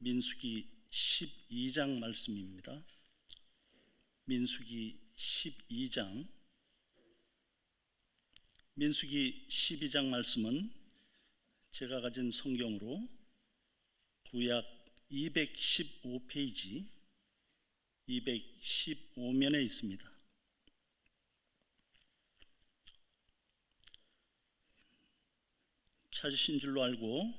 민수기 12장 말씀입니다. 민수기 12장 말씀은 제가 가진 성경으로 구약 215페이지 215면에 있습니다. 찾으신 줄로 알고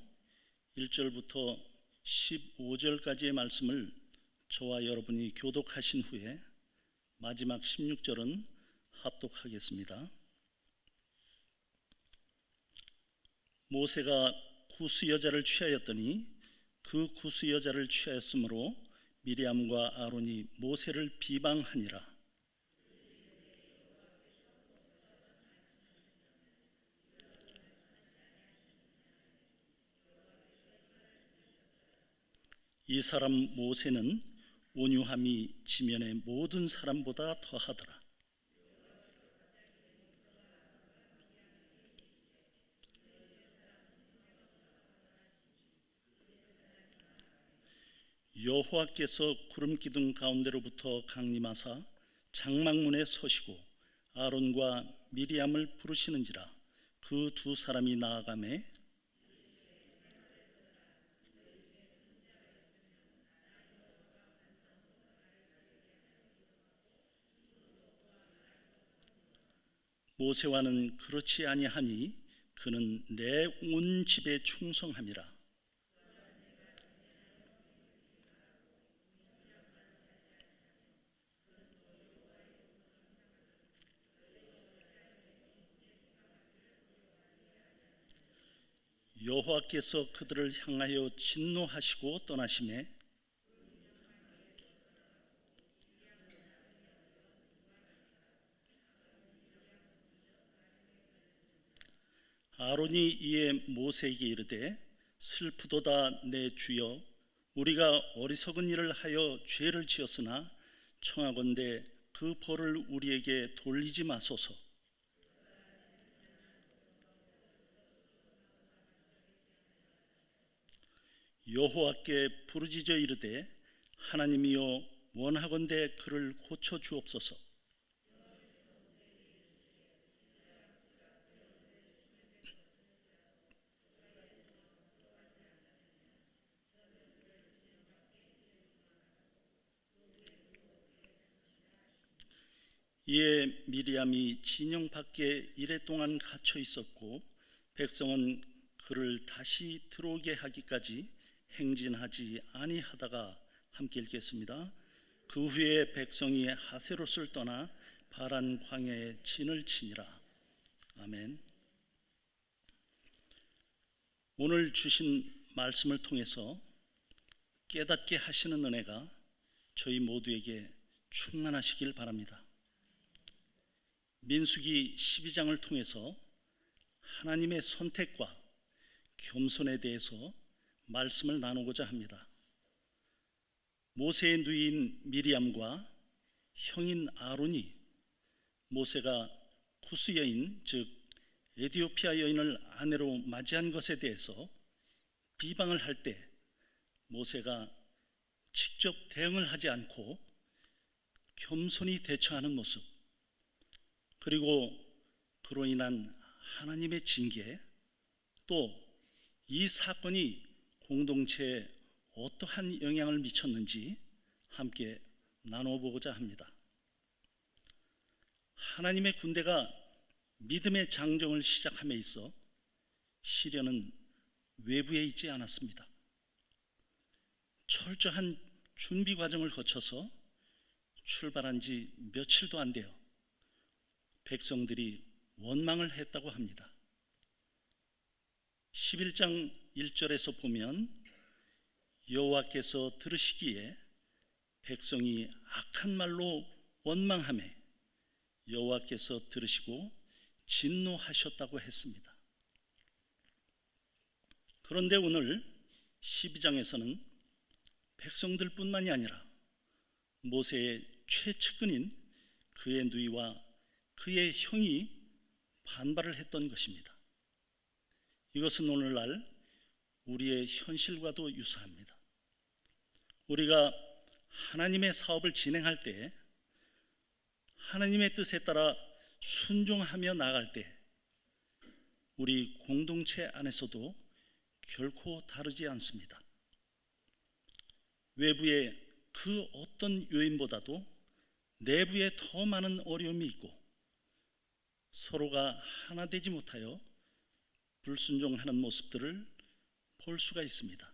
1절부터 15절까지의 말씀을 저와 여러분이 교독하신 후에 마지막 16절은 합독하겠습니다. 모세가 구스 여자를 취하였더니 그 구스 여자를 취하였으므로 미리암과 아론이 모세를 비방하니라. 이 사람 모세는 온유함이 지면의 모든 사람보다 더하더라. 여호와께서 구름 기둥 가운데로부터 강림하사 장막문에 서시고 아론과 미리암을 부르시는지라. 그 두 사람이 나아가매 모세와는 그렇지 아니하니 그는 내 온 집에 충성함이라. 여호와께서 그들을 향하여 진노하시고 떠나시매 아론이 이에 모세에게 이르되 슬프도다 내 주여, 우리가 어리석은 일을 하여 죄를 지었으나 청하건대 그 벌을 우리에게 돌리지 마소서. 여호와께 부르짖어 이르되 하나님이여, 원하건대 그를 고쳐 주옵소서. 이에 미리암이 진영 밖에 이랫동안 갇혀 있었고 백성은 그를 다시 들어오게 하기까지 행진하지 아니하다가 함께 읽겠습니다. 그 후에 백성이 하세롯을 떠나 바란 광야에 진을 치니라. 아멘. 오늘 주신 말씀을 통해서 깨닫게 하시는 은혜가 저희 모두에게 충만하시길 바랍니다. 민수기 12장을 통해서 하나님의 선택과 겸손에 대해서 말씀을 나누고자 합니다. 모세의 누이인 미리암과 형인 아론이 모세가 구스 여인, 즉 에티오피아 여인을 아내로 맞이한 것에 대해서 비방을 할 때 모세가 직접 대응을 하지 않고 겸손히 대처하는 모습, 그리고 그로 인한 하나님의 징계, 또 이 사건이 공동체에 어떠한 영향을 미쳤는지 함께 나눠보고자 합니다. 하나님의 군대가 믿음의 장정을 시작함에 있어 시련은 외부에 있지 않았습니다. 철저한 준비 과정을 거쳐서 출발한 지 며칠도 안 돼요. 백성들이 원망을 했다고 합니다. 11장 1절에서 보면 여호와께서 들으시기에 백성이 악한 말로 원망하매 여호와께서 들으시고 진노하셨다고 했습니다. 그런데 오늘 12장에서는 백성들뿐만이 아니라 모세의 최측근인 그의 누이와 그의 형이 반발을 했던 것입니다. 이것은 오늘날 우리의 현실과도 유사합니다. 우리가 하나님의 사업을 진행할 때, 하나님의 뜻에 따라 순종하며 나아갈 때 우리 공동체 안에서도 결코 다르지 않습니다. 외부의 그 어떤 요인보다도 내부에 더 많은 어려움이 있고 서로가 하나 되지 못하여 불순종하는 모습들을 볼 수가 있습니다.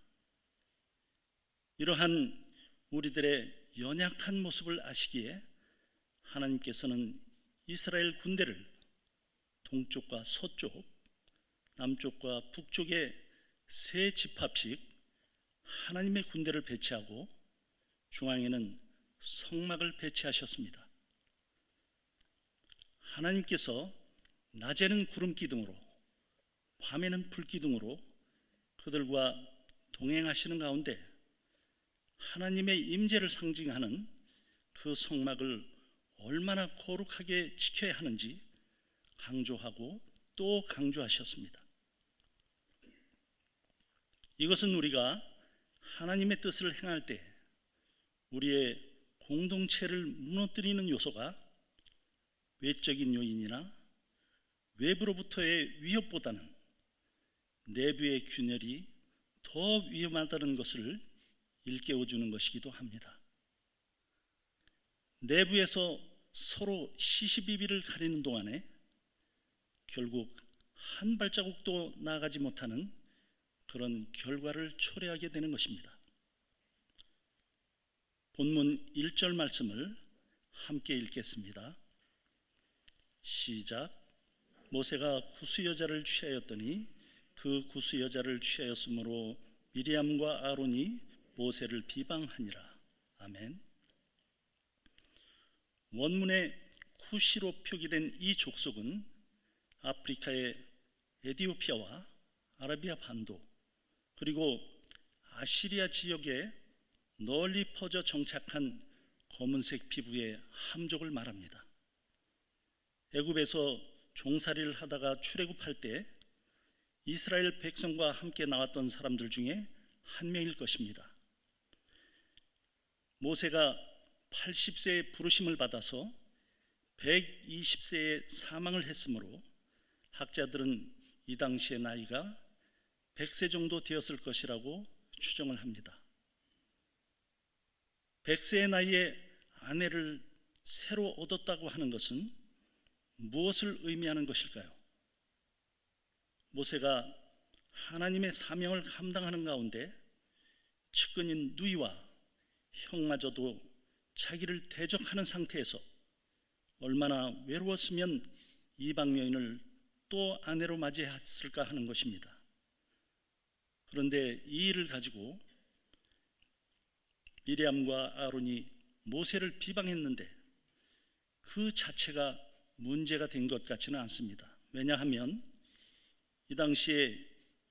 이러한 우리들의 연약한 모습을 아시기에 하나님께서는 이스라엘 군대를 동쪽과 서쪽, 남쪽과 북쪽에 세 집합씩 하나님의 군대를 배치하고 중앙에는 성막을 배치하셨습니다. 하나님께서 낮에는 구름 기둥으로, 밤에는 불 기둥으로 그들과 동행하시는 가운데 하나님의 임재를 상징하는 그 성막을 얼마나 거룩하게 지켜야 하는지 강조하고 또 강조하셨습니다. 이것은 우리가 하나님의 뜻을 행할 때 우리의 공동체를 무너뜨리는 요소가 외적인 요인이나 외부로부터의 위협보다는 내부의 균열이 더 위험하다는 것을 일깨워주는 것이기도 합니다. 내부에서 서로 시시비비를 가리는 동안에 결국 한 발자국도 나아가지 못하는 그런 결과를 초래하게 되는 것입니다. 본문 1절 말씀을 함께 읽겠습니다. 시작. 모세가 구스 여자를 취하였더니 그 구스 여자를 취하였으므로 미리암과 아론이 모세를 비방하니라. 아멘. 원문에 쿠시로 표기된 이 족속은 아프리카의 에티오피아와 아라비아 반도 그리고 아시리아 지역에 널리 퍼져 정착한 검은색 피부의 함족을 말합니다. 애굽에서 종살이를 하다가 출애굽할 때 이스라엘 백성과 함께 나왔던 사람들 중에 한 명일 것입니다. 모세가 80세의 부르심을 받아서 120세에 사망을 했으므로 학자들은 이 당시의 나이가 100세 정도 되었을 것이라고 추정을 합니다. 100세의 나이에 아내를 새로 얻었다고 하는 것은 무엇을 의미하는 것일까요? 모세가 하나님의 사명을 감당하는 가운데 측근인 누이와 형마저도 자기를 대적하는 상태에서 얼마나 외로웠으면 이방 여인을 또 아내로 맞이했을까 하는 것입니다. 그런데 이 일을 가지고 미리암과 아론이 모세를 비방했는데 그 자체가 문제가 된 것 같지는 않습니다. 왜냐하면 이 당시에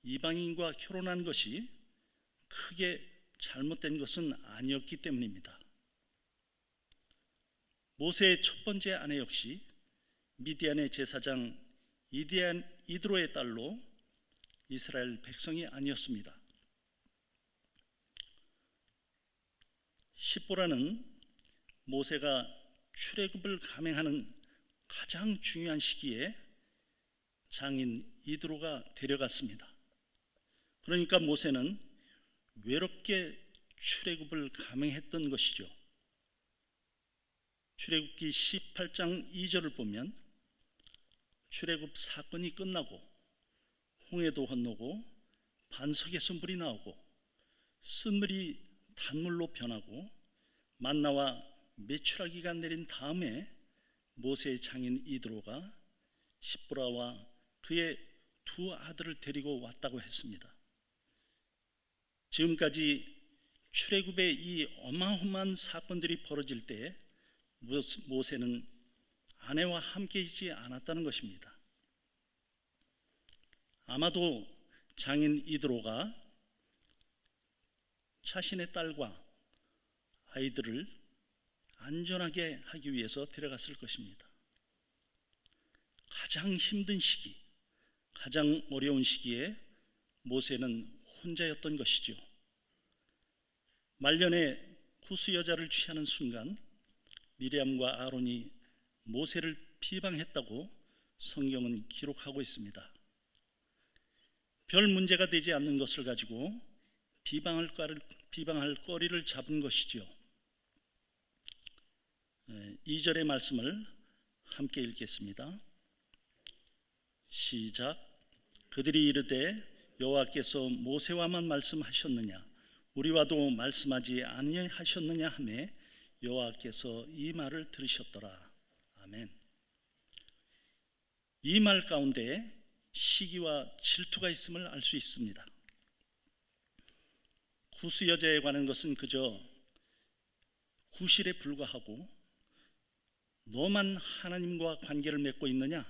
이방인과 결혼한 것이 크게 잘못된 것은 아니었기 때문입니다. 모세의 첫 번째 아내 역시 미디안의 제사장 이드로의 딸로 이스라엘 백성이 아니었습니다. 십보라는 모세가 출애굽을 감행하는 가장 중요한 시기에 장인 이드로가 데려갔습니다. 그러니까 모세는 외롭게 출애굽을 감행했던 것이죠. 출애굽기 18장 2절을 보면 출애굽 사건이 끝나고 홍해도 건너고 반석에서 물이 나오고 쓴물이 단물로 변하고 만나와 메추라기가 내린 다음에 모세의 장인 이드로가 십보라와 그의 두 아들을 데리고 왔다고 했습니다. 지금까지 출애굽의 이 어마어마한 사건들이 벌어질 때 모세는 아내와 함께 있지 않았다는 것입니다. 아마도 장인 이드로가 자신의 딸과 아이들을 안전하게 하기 위해서 데려갔을 것입니다. 가장 힘든 시기, 가장 어려운 시기에 모세는 혼자였던 것이죠. 말년에 구스 여자를 취하는 순간 미리암과 아론이 모세를 비방했다고 성경은 기록하고 있습니다. 별 문제가 되지 않는 것을 가지고 비방할 거리를 잡은 것이지요. 2절의 말씀을 함께 읽겠습니다. 시작. 그들이 이르되 여호와께서 모세와만 말씀하셨느냐 우리와도 말씀하지 아니하셨느냐 하매 여호와께서 이 말을 들으셨더라. 아멘. 이 말 가운데 시기와 질투가 있음을 알 수 있습니다. 구스 여자에 관한 것은 그저 구실에 불과하고 너만 하나님과 관계를 맺고 있느냐?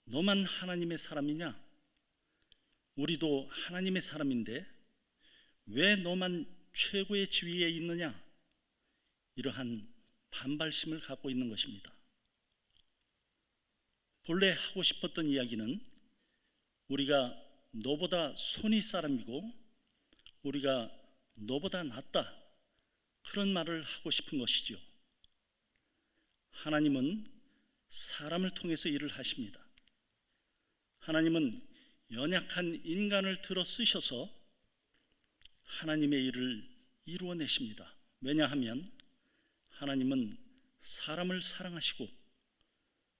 너만 하나님의 사람이냐? 우리도 하나님의 사람인데 왜 너만 최고의 지위에 있느냐? 이러한 반발심을 갖고 있는 것입니다. 본래 하고 싶었던 이야기는 우리가 너보다 손이 사람이고 우리가 너보다 낫다, 그런 말을 하고 싶은 것이지요. 하나님은 사람을 통해서 일을 하십니다. 하나님은 연약한 인간을 들어 쓰셔서 하나님의 일을 이루어내십니다. 왜냐하면 하나님은 사람을 사랑하시고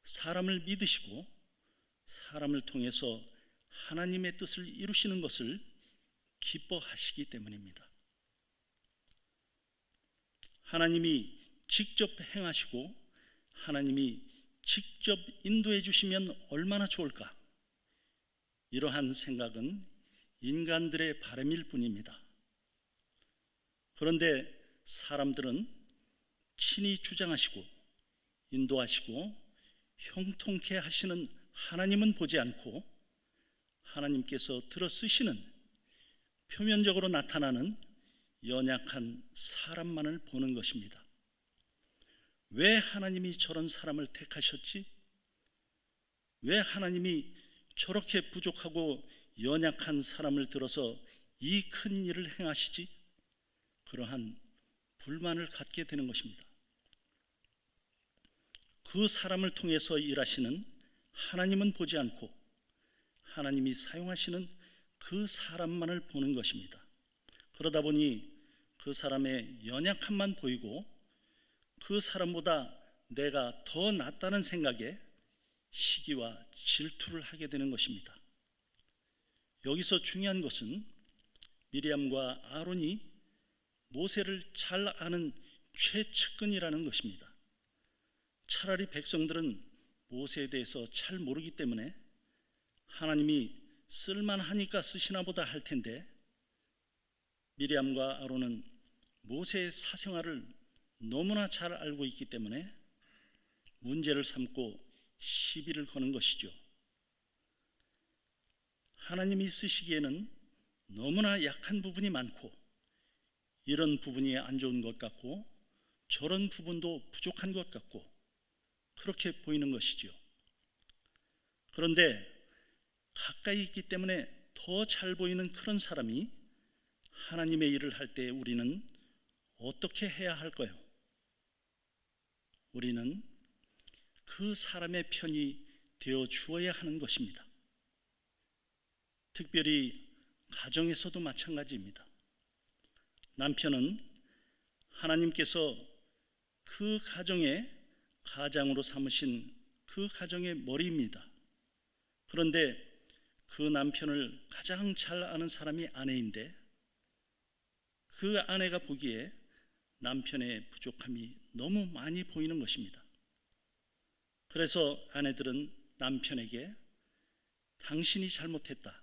사람을 믿으시고 사람을 통해서 하나님의 뜻을 이루시는 것을 기뻐하시기 때문입니다. 하나님이 직접 행하시고 하나님이 직접 인도해 주시면 얼마나 좋을까? 이러한 생각은 인간들의 바람일 뿐입니다. 그런데 사람들은 친히 주장하시고 인도하시고 형통케 하시는 하나님은 보지 않고 하나님께서 들어 쓰시는 표면적으로 나타나는 연약한 사람만을 보는 것입니다. 왜 하나님이 저런 사람을 택하셨지? 왜 하나님이 저렇게 부족하고 연약한 사람을 들어서 이 큰 일을 행하시지? 그러한 불만을 갖게 되는 것입니다. 그 사람을 통해서 일하시는 하나님은 보지 않고 하나님이 사용하시는 그 사람만을 보는 것입니다. 그러다 보니 그 사람의 연약함만 보이고 그 사람보다 내가 더 낫다는 생각에 시기와 질투를 하게 되는 것입니다. 여기서 중요한 것은 미리암과 아론이 모세를 잘 아는 최측근이라는 것입니다. 차라리 백성들은 모세에 대해서 잘 모르기 때문에 하나님이 쓸만하니까 쓰시나 보다 할 텐데 미리암과 아론은 모세의 사생활을 너무나 잘 알고 있기 때문에 문제를 삼고 시비를 거는 것이죠. 하나님이 쓰시기에는 너무나 약한 부분이 많고 이런 부분이 안 좋은 것 같고 저런 부분도 부족한 것 같고 그렇게 보이는 것이죠. 그런데 가까이 있기 때문에 더 잘 보이는 그런 사람이 하나님의 일을 할 때 우리는 어떻게 해야 할까요? 우리는 그 사람의 편이 되어 주어야 하는 것입니다. 특별히 가정에서도 마찬가지입니다. 남편은 하나님께서 그 가장으로 삼으신 그 가정의 머리입니다. 그런데 그 남편을 가장 잘 아는 사람이 아내인데 그 아내가 보기에 남편의 부족함이 너무 많이 보이는 것입니다. 그래서 아내들은 남편에게 당신이 잘못했다,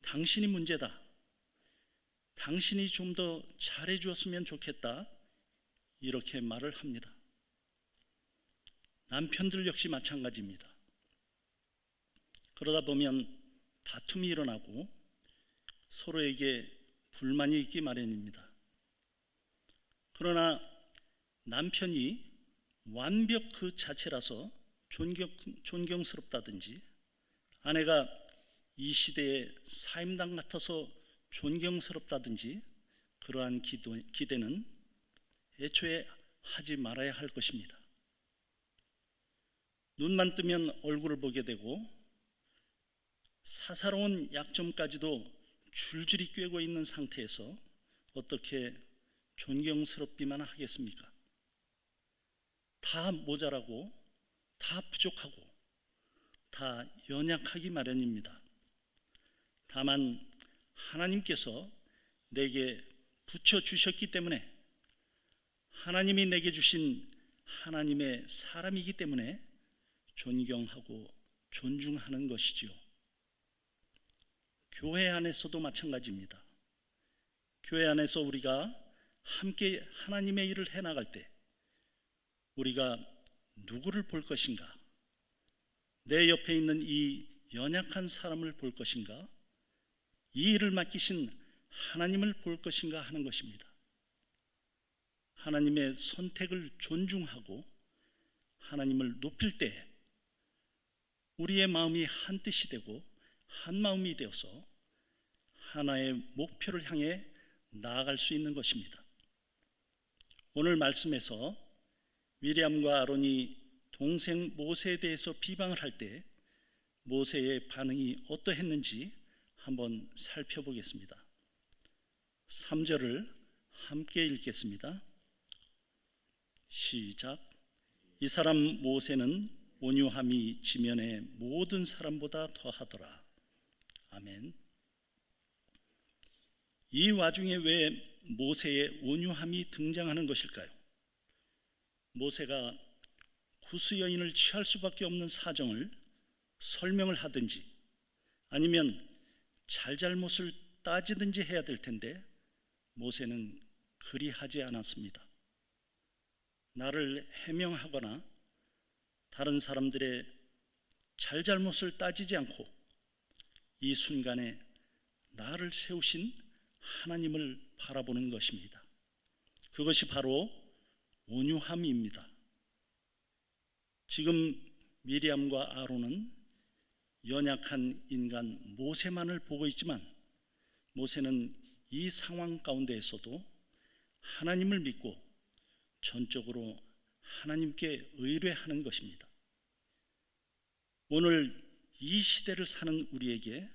당신이 문제다, 당신이 좀 더 잘해 주었으면 좋겠다, 이렇게 말을 합니다. 남편들 역시 마찬가지입니다. 그러다 보면 다툼이 일어나고 서로에게 불만이 있기 마련입니다. 그러나 남편이 완벽 그 자체라서 존경스럽다든지 아내가 이 시대의 사임당 같아서 존경스럽다든지 그러한 기대는 애초에 하지 말아야 할 것입니다. 눈만 뜨면 얼굴을 보게 되고 사사로운 약점까지도 줄줄이 꿰고 있는 상태에서 어떻게 존경스럽기만 하겠습니까? 다 모자라고 다 부족하고 다 연약하기 마련입니다. 다만 하나님께서 내게 붙여주셨기 때문에, 하나님이 내게 주신 하나님의 사람이기 때문에 존경하고 존중하는 것이지요. 교회 안에서도 마찬가지입니다. 교회 안에서 우리가 함께 하나님의 일을 해나갈 때 우리가 누구를 볼 것인가? 내 옆에 있는 이 연약한 사람을 볼 것인가? 이 일을 맡기신 하나님을 볼 것인가 하는 것입니다. 하나님의 선택을 존중하고 하나님을 높일 때 우리의 마음이 한 뜻이 되고 한 마음이 되어서 하나의 목표를 향해 나아갈 수 있는 것입니다. 오늘 말씀에서 미리암과 아론이 동생 모세에 대해서 비방을 할 때 모세의 반응이 어떠했는지 한번 살펴보겠습니다. 3절을 함께 읽겠습니다. 시작. 이 사람 모세는 온유함이 지면의 모든 사람보다 더하더라. 아멘. 이 와중에 왜 모세의 온유함이 등장하는 것일까요? 모세가 구스 여인을 취할 수밖에 없는 사정을 설명을 하든지 아니면 잘잘못을 따지든지 해야 될 텐데 모세는 그리 하지 않았습니다. 나를 해명하거나 다른 사람들의 잘잘못을 따지지 않고 이 순간에 나를 세우신 하나님을 바라보는 것입니다. 그것이 바로 온유함입니다. 지금 미리암과 아론은 연약한 인간 모세만을 보고 있지만 모세는 이 상황 가운데에서도 하나님을 믿고 전적으로 하나님께 의뢰하는 것입니다. 오늘 이 시대를 사는 우리에게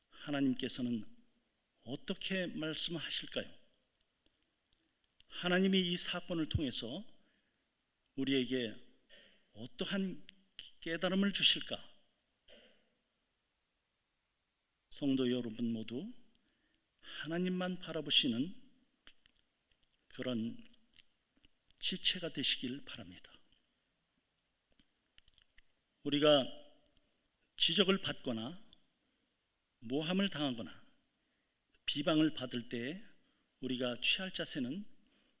하나님께서는 어떻게 말씀하실까요? 하나님이 이 사건을 통해서 우리에게 어떠한 깨달음을 주실까? 성도 여러분 모두 하나님만 바라보시는 그런 지체가 되시길 바랍니다. 우리가 지적을 받거나 모함을 당하거나 비방을 받을 때 우리가 취할 자세는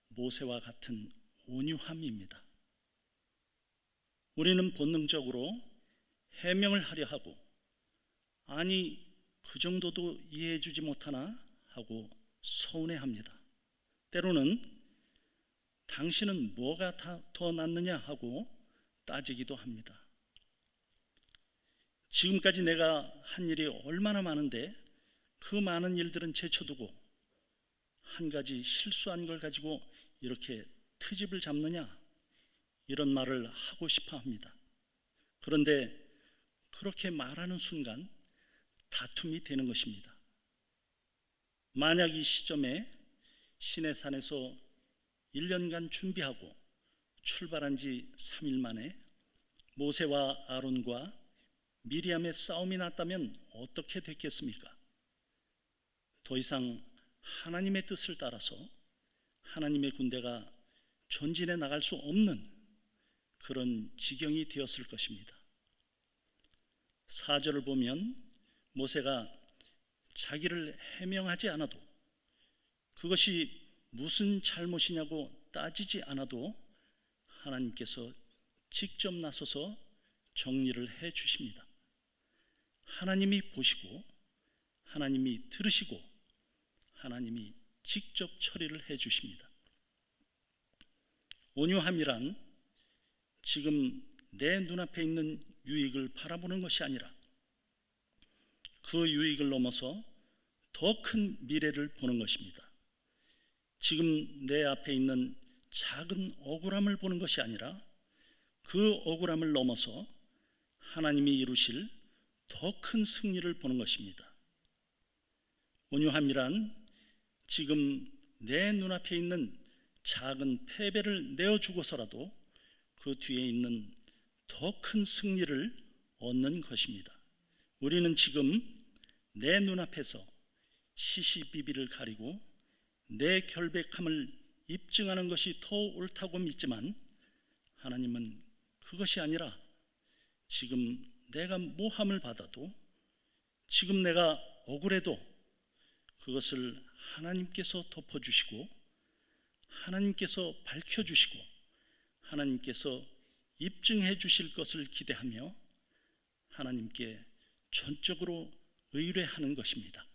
모세와 같은 온유함입니다. 우리는 본능적으로 해명을 하려 하고 아니 그 정도도 이해해 주지 못하나 하고 서운해합니다. 때로는 당신은 뭐가 더 낫느냐 하고 따지기도 합니다. 지금까지 내가 한 일이 얼마나 많은데 그 많은 일들은 제쳐두고 한 가지 실수한 걸 가지고 이렇게 트집을 잡느냐, 이런 말을 하고 싶어 합니다. 그런데 그렇게 말하는 순간 다툼이 되는 것입니다. 만약 이 시점에 시내산에서 1년간 준비하고 출발한 지 3일 만에 모세와 아론과 미리암의 싸움이 났다면 어떻게 됐겠습니까? 더 이상 하나님의 뜻을 따라서 하나님의 군대가 전진해 나갈 수 없는 그런 지경이 되었을 것입니다. 4절을 보면 모세가 자기를 해명하지 않아도, 그것이 무슨 잘못이냐고 따지지 않아도 하나님께서 직접 나서서 정리를 해 주십니다. 하나님이 보시고 하나님이 들으시고 하나님이 직접 처리를 해 주십니다. 온유함이란 지금 내 눈앞에 있는 유익을 바라보는 것이 아니라 그 유익을 넘어서 더 큰 미래를 보는 것입니다. 지금 내 앞에 있는 작은 억울함을 보는 것이 아니라 그 억울함을 넘어서 하나님이 이루실 더 큰 승리를 보는 것입니다. 온유함이란 지금 내 눈앞에 있는 작은 패배를 내어주고서라도 그 뒤에 있는 더 큰 승리를 얻는 것입니다. 우리는 지금 내 눈앞에서 시시비비를 가리고 내 결백함을 입증하는 것이 더 옳다고 믿지만 하나님은 그것이 아니라 지금 내가 모함을 받아도 지금 내가 억울해도 그것을 하나님께서 덮어주시고 하나님께서 밝혀주시고 하나님께서 입증해 주실 것을 기대하며 하나님께 전적으로 의뢰하는 것입니다.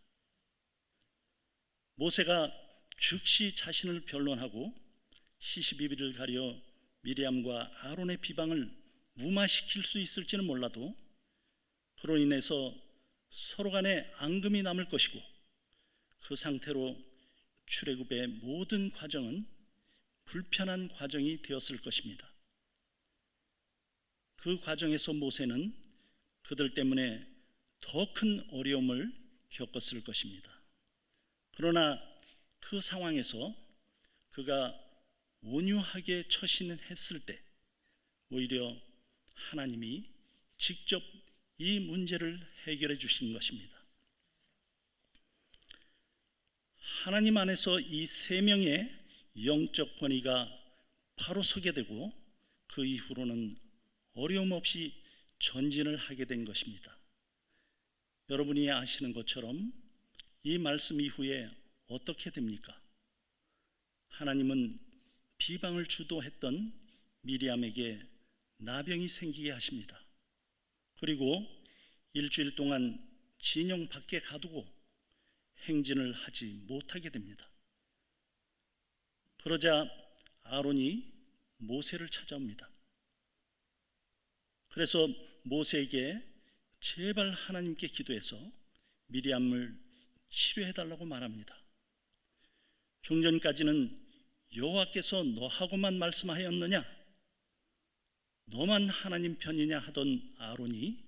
모세가 즉시 자신을 변론하고 시시비비를 가려 미리암과 아론의 비방을 무마시킬 수 있을지는 몰라도 그로 인해서 서로 간에 앙금이 남을 것이고 그 상태로 출애굽의 모든 과정은 불편한 과정이 되었을 것입니다. 그 과정에서 모세는 그들 때문에 더 큰 어려움을 겪었을 것입니다. 그러나 그 상황에서 그가 온유하게 처신했을 때 오히려 하나님이 직접 이 문제를 해결해 주신 것입니다. 하나님 안에서 이 세 명의 영적 권위가 바로 서게 되고 그 이후로는 어려움 없이 전진을 하게 된 것입니다. 여러분이 아시는 것처럼 이 말씀 이후에 어떻게 됩니까? 하나님은 비방을 주도했던 미리암에게 나병이 생기게 하십니다. 그리고 일주일 동안 진영 밖에 가두고 행진을 하지 못하게 됩니다. 그러자 아론이 모세를 찾아옵니다. 그래서 모세에게 제발 하나님께 기도해서 미리암을 치료해달라고 말합니다. 종전까지는 여호와께서 너하고만 말씀하였느냐? 너만 하나님 편이냐 하던 아론이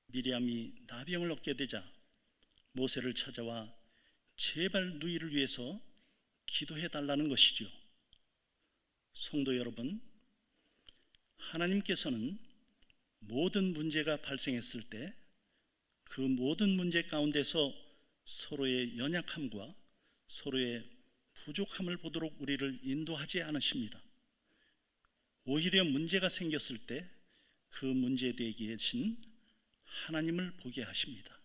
미리암이 나병을 얻게 되자 모세를 찾아와 제발 누이를 위해서 기도해달라는 것이죠. 성도 여러분, 하나님께서는 모든 문제가 발생했을 때 그 모든 문제 가운데서 서로의 연약함과 서로의 부족함을 보도록 우리를 인도하지 않으십니다. 오히려 문제가 생겼을 때 그 문제에 대해 계신 하나님을 보게 하십니다.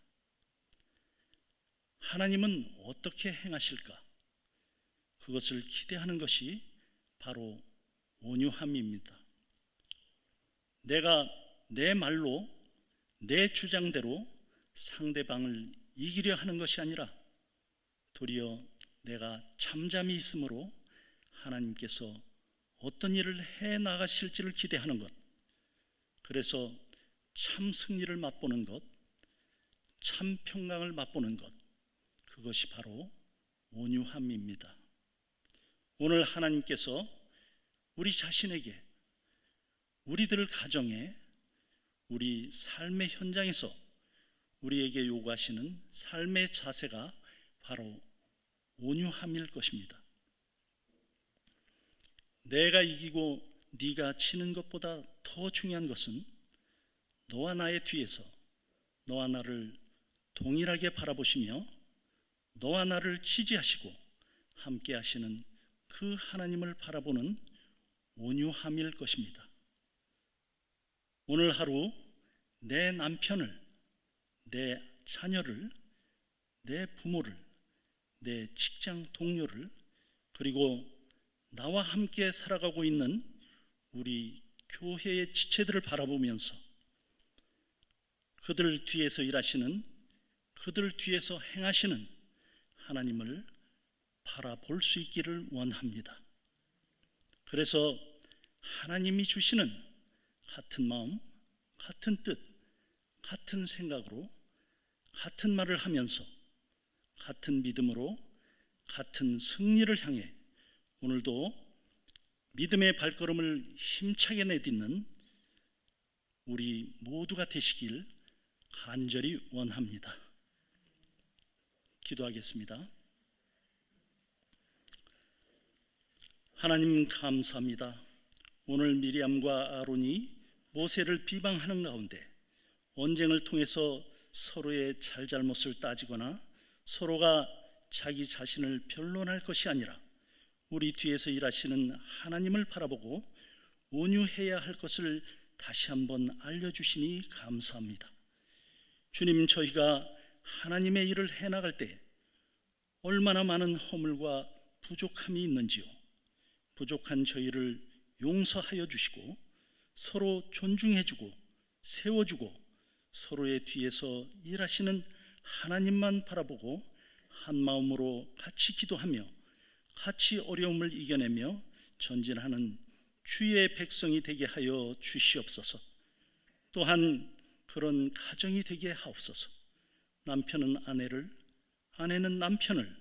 하나님은 어떻게 행하실까? 그것을 기대하는 것이 바로 온유함입니다. 내가 내 말로 내 주장대로 상대방을 이기려 하는 것이 아니라 도리어 내가 잠잠히 있으므로 하나님께서 어떤 일을 해 나가실지를 기대하는 것, 그래서 참 승리를 맛보는 것, 참 평강을 맛보는 것, 그것이 바로 온유함입니다. 오늘 하나님께서 우리 자신에게, 우리들 가정에, 우리 삶의 현장에서 우리에게 요구하시는 삶의 자세가 바로 온유함일 것입니다. 내가 이기고 네가 지는 것보다 더 중요한 것은 너와 나의 뒤에서 너와 나를 동일하게 바라보시며 너와 나를 지지하시고 함께 하시는 그 하나님을 바라보는 온유함일 것입니다. 오늘 하루 내 남편을, 내 자녀를, 내 부모를, 내 직장 동료를, 그리고 나와 함께 살아가고 있는 우리 교회의 지체들을 바라보면서 그들 뒤에서 일하시는, 그들 뒤에서 행하시는 하나님을 바라볼 수 있기를 원합니다. 그래서 하나님이 주시는 같은 마음, 같은 뜻, 같은 생각으로 같은 말을 하면서 같은 믿음으로 같은 승리를 향해 오늘도 믿음의 발걸음을 힘차게 내딛는 우리 모두가 되시길 간절히 원합니다. 기도하겠습니다. 하나님 감사합니다. 오늘 미리암과 아론이 모세를 비방하는 가운데 언쟁을 통해서 서로의 잘잘못을 따지거나 서로가 자기 자신을 변론할 것이 아니라 우리 뒤에서 일하시는 하나님을 바라보고 온유해야 할 것을 다시 한번 알려주시니 감사합니다. 주님, 저희가 하나님의 일을 해나갈 때 얼마나 많은 허물과 부족함이 있는지요. 부족한 저희를 용서하여 주시고 서로 존중해주고 세워주고 서로의 뒤에서 일하시는 하나님만 바라보고 한 마음으로 같이 기도하며 같이 어려움을 이겨내며 전진하는 주의 백성이 되게 하여 주시옵소서. 또한 그런 가정이 되게 하옵소서. 남편은 아내를, 아내는 남편을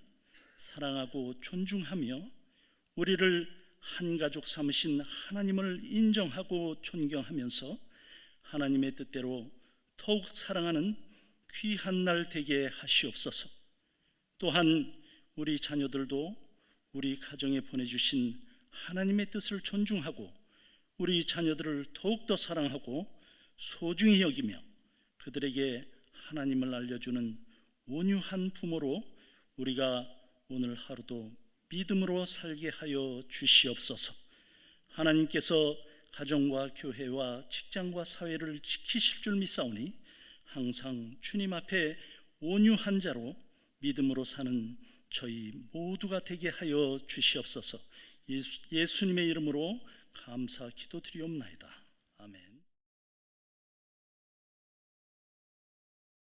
사랑하고 존중하며 우리를 한 가족 삼으신 하나님을 인정하고 존경하면서 하나님의 뜻대로 더욱 사랑하는 귀한 날 되게 하시옵소서. 또한 우리 자녀들도 우리 가정에 보내주신 하나님의 뜻을 존중하고 우리 자녀들을 더욱더 사랑하고 소중히 여기며 그들에게 하나님을 알려주는 온유한 부모로 우리가 오늘 하루도 믿음으로 살게 하여 주시옵소서. 하나님께서 가정과 교회와 직장과 사회를 지키실 줄 믿사오니 항상 주님 앞에 온유한 자로 믿음으로 사는 저희 모두가 되게 하여 주시옵소서. 예수님의 이름으로 감사 기도드리옵나이다. 아멘.